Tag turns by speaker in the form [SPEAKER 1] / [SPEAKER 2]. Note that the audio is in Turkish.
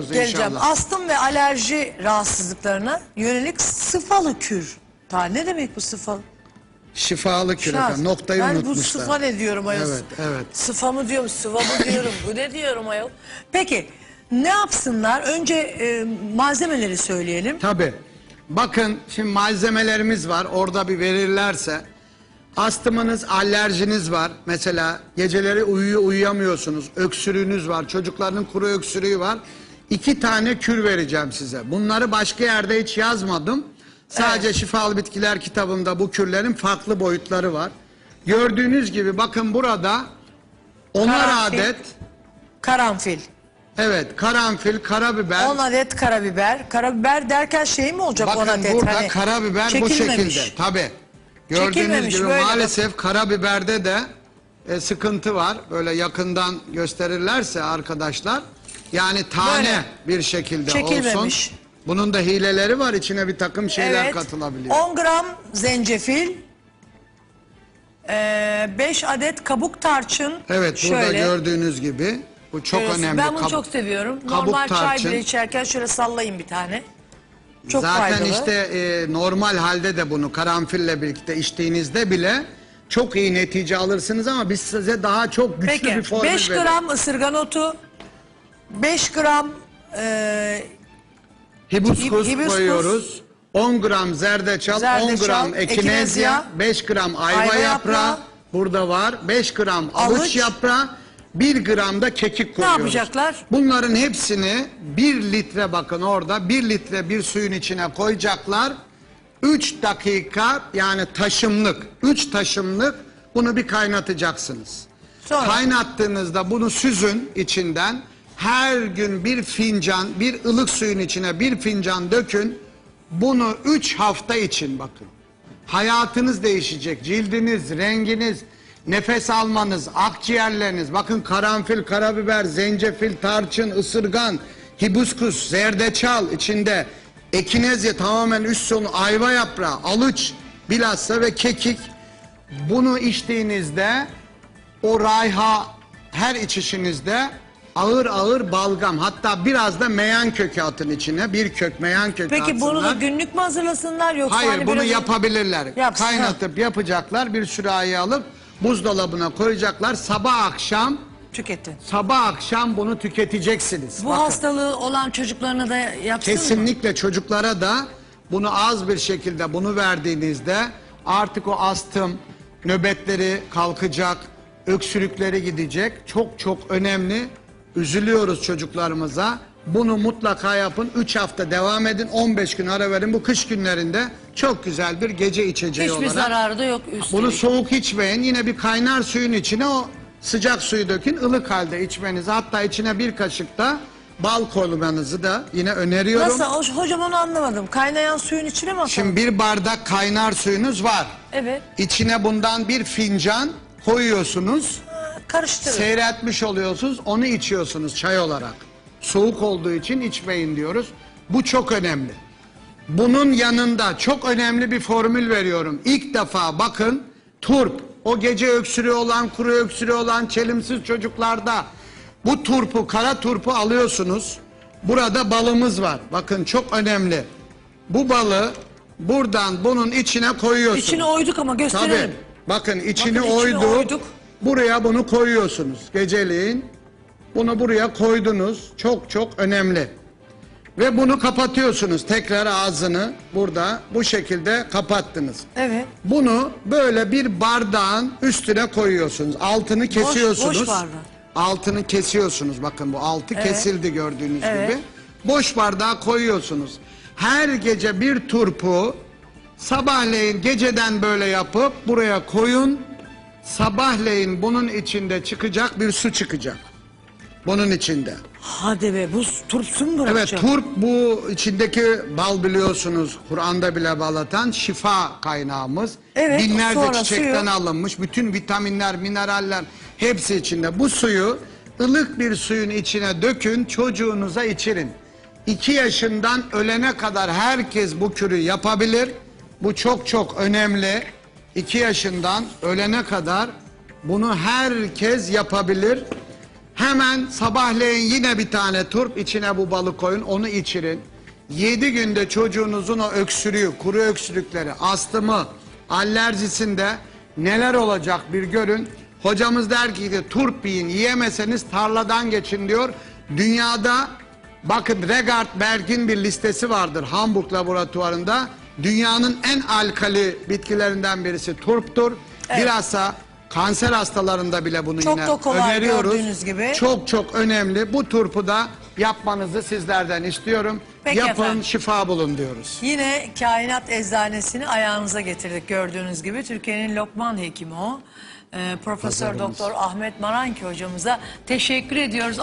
[SPEAKER 1] Geleceğim.
[SPEAKER 2] İnşallah.
[SPEAKER 1] Astım ve alerji rahatsızlıklarına yönelik sıfalı kür. Ne demek bu sıfalı?
[SPEAKER 2] Şifalı kür
[SPEAKER 1] Şans.
[SPEAKER 2] efendim. Noktayı
[SPEAKER 1] ben
[SPEAKER 2] unutmuşlar.
[SPEAKER 1] bu sıfa ne diyorum ayol?
[SPEAKER 2] Evet, evet.
[SPEAKER 1] Sıfa mı diyorum, sıva mı diyorum, bu ne diyorum ayol? Peki ne yapsınlar? Önce malzemeleri söyleyelim.
[SPEAKER 2] Tabii. Bakın şimdi malzemelerimiz var. Orada bir verirlerse. Astımınız, alerjiniz var. Mesela geceleri uyuyamıyorsunuz. Öksürüğünüz var. Çocukların kuru öksürüğü var. 2 tane kür vereceğim size. Bunları başka yerde hiç yazmadım. Sadece Şifalı Bitkiler kitabımda bu kürlerin farklı boyutları var. Gördüğünüz gibi bakın burada 10'ar adet.
[SPEAKER 1] Karanfil.
[SPEAKER 2] Evet, karanfil, karabiber.
[SPEAKER 1] 10 adet karabiber. Karabiber derken şey mi olacak 10
[SPEAKER 2] Bakın
[SPEAKER 1] adet?
[SPEAKER 2] burada
[SPEAKER 1] Hani
[SPEAKER 2] karabiber bu şekilde. Tabii. Gördüğünüz
[SPEAKER 1] Çekilmemiş
[SPEAKER 2] gibi
[SPEAKER 1] böyle
[SPEAKER 2] maalesef karabiberde de sıkıntı var. Böyle yakından gösterirlerse arkadaşlar. Yani tane bir şekilde
[SPEAKER 1] çekilmemiş
[SPEAKER 2] olsun. Bunun da hileleri var. İçine bir takım şeyler katılabiliyor.
[SPEAKER 1] 10 gram zencefil. 5 adet kabuk tarçın.
[SPEAKER 2] Evet, burada gördüğünüz gibi. Bu çok önemli.
[SPEAKER 1] Ben bunu çok seviyorum. Normal çay bile içerken şöyle sallayın bir tane. Çok
[SPEAKER 2] zaten
[SPEAKER 1] faydalı.
[SPEAKER 2] işte normal halde de bunu karanfille birlikte içtiğinizde bile çok iyi netice alırsınız ama biz size daha çok güçlü bir formül
[SPEAKER 1] 5 gram ısırgan otu, 5 gram
[SPEAKER 2] hibiskus koyuyoruz. 10 gram zerdeçal, 10 gram ekinezya, 5 gram ayva yaprağı burada var. 5 gram avuç yaprağı, 1 gram da kekik koyuyoruz.
[SPEAKER 1] Ne yapacaklar?
[SPEAKER 2] Bunların hepsini 1 litre, bakın orada 1 litre bir suyun içine koyacaklar. 3 dakika, yani taşımlık, 3 taşımlık bunu bir kaynatacaksınız.
[SPEAKER 1] Sonra?
[SPEAKER 2] Kaynattığınızda bunu süzün içinden. Her gün bir fincan, bir ılık suyun içine bir fincan dökün. Bunu 3 hafta için bakın. Hayatınız değişecek. Cildiniz, renginiz, nefes almanız, akciğerleriniz. Bakın karanfil, karabiber, zencefil, tarçın, ısırgan, hibiskus, zerdeçal içinde. Ekinezya tamamen üst sonu, ayva yaprağı, alıç bilhassa ve kekik. Bunu içtiğinizde o raiha her içişinizde ağır ağır balgam, hatta biraz da meyan kökü atın içine, bir kök meyan kökü atsınlar.
[SPEAKER 1] Peki bunu da günlük mü hazırlasınlar yoksa?
[SPEAKER 2] Hayır,
[SPEAKER 1] hani
[SPEAKER 2] bunu
[SPEAKER 1] biraz
[SPEAKER 2] yapabilirler.
[SPEAKER 1] Yapsın,
[SPEAKER 2] Kaynatıp yapacaklar, bir sürahiye alıp buzdolabına koyacaklar, sabah akşam
[SPEAKER 1] tüketin.
[SPEAKER 2] Sabah akşam bunu tüketeceksiniz.
[SPEAKER 1] Bu
[SPEAKER 2] bakın.
[SPEAKER 1] hastalığı olan çocuklarına da yapsın mı?
[SPEAKER 2] Kesinlikle çocuklara da bunu az bir şekilde bunu verdiğinizde artık o astım nöbetleri kalkacak, öksürükleri gidecek. Çok çok önemli. Üzülüyoruz çocuklarımıza. Bunu mutlaka yapın. 3 hafta devam edin. 15 gün ara verin. Bu kış günlerinde çok güzel bir gece içeceği olarak.
[SPEAKER 1] Hiçbir zararı da yok üstelik.
[SPEAKER 2] Bunu soğuk içmeyin. Yine bir kaynar suyun içine o sıcak suyu dökün. Ilık halde içmenizi, hatta içine bir kaşık da bal koymanızı da yine öneriyorum.
[SPEAKER 1] Nasıl? Hocam onu anlamadım. Kaynayan suyun içine mi atalım?
[SPEAKER 2] Şimdi bir bardak kaynar suyunuz var.
[SPEAKER 1] Evet.
[SPEAKER 2] İçine bundan bir fincan koyuyorsunuz.
[SPEAKER 1] Karıştırın.
[SPEAKER 2] Seyretmiş oluyorsunuz. Onu içiyorsunuz çay olarak. Soğuk olduğu için içmeyin diyoruz. Bu çok önemli. Bunun yanında çok önemli bir formül veriyorum. İlk defa bakın, turp. O gece öksürüğü olan, kuru öksürüğü olan çelimsiz çocuklarda bu turpu, kara turpu alıyorsunuz. Burada balımız var. Bakın çok önemli. Bu balı buradan bunun içine koyuyorsunuz.
[SPEAKER 1] İçine oyduk ama gösterelim.
[SPEAKER 2] Tabii. Bakın içini
[SPEAKER 1] Bakın içine oyduk.
[SPEAKER 2] Buraya bunu koyuyorsunuz geceliğin. Bunu buraya koydunuz. Çok çok önemli. Ve bunu kapatıyorsunuz. Tekrar ağzını burada bu şekilde kapattınız.
[SPEAKER 1] Evet.
[SPEAKER 2] Bunu böyle bir bardağın üstüne koyuyorsunuz. Altını kesiyorsunuz.
[SPEAKER 1] Boş bardak.
[SPEAKER 2] Altını kesiyorsunuz. Bakın bu altı kesildi gördüğünüz gibi. Boş bardağa koyuyorsunuz. Her gece bir turpu sabahleyin geceden böyle yapıp buraya koyun. Sabahleyin bunun içinde çıkacak bir su çıkacak. Bunun içinde.
[SPEAKER 1] Hadi be, bu turp su mu
[SPEAKER 2] Evet,
[SPEAKER 1] bırakacak?
[SPEAKER 2] turp bu içindeki bal, biliyorsunuz Kur'an'da bile bal atan şifa kaynağımız.
[SPEAKER 1] Evet,
[SPEAKER 2] binlerce
[SPEAKER 1] sonra
[SPEAKER 2] çiçekten
[SPEAKER 1] suyu
[SPEAKER 2] alınmış bütün vitaminler, mineraller hepsi içinde. Bu suyu ılık bir suyun içine dökün, çocuğunuza içirin. 2 yaşından ölene kadar herkes bu kürü yapabilir. Bu çok çok önemli. 2 yaşından ölene kadar bunu herkes yapabilir. Hemen sabahleyin yine bir tane turp, içine bu balı koyun, onu içirin. 7 günde çocuğunuzun o öksürüğü, kuru öksürükleri, astımı, alerjisinde neler olacak bir görün. Hocamız der ki turp yiyin, yiyemeseniz tarladan geçin diyor. Dünyada bakın Regard Berg'in bir listesi vardır Hamburg laboratuvarında. Dünyanın en alkali bitkilerinden birisi turptur.
[SPEAKER 1] Evet.
[SPEAKER 2] Bilhassa kanser hastalarında bile bunu
[SPEAKER 1] Çok
[SPEAKER 2] yine
[SPEAKER 1] da kolay
[SPEAKER 2] öneriyoruz.
[SPEAKER 1] gördüğünüz gibi.
[SPEAKER 2] Çok çok önemli. Bu turpu da yapmanızı sizlerden istiyorum.
[SPEAKER 1] Peki
[SPEAKER 2] Yapın,
[SPEAKER 1] efendim.
[SPEAKER 2] şifa bulun diyoruz.
[SPEAKER 1] Yine Kainat Eczanesini ayağınıza getirdik gördüğünüz gibi. Türkiye'nin Lokman hekimi o. Profesör Doktor Ahmet Maranki hocamıza teşekkür ediyoruz.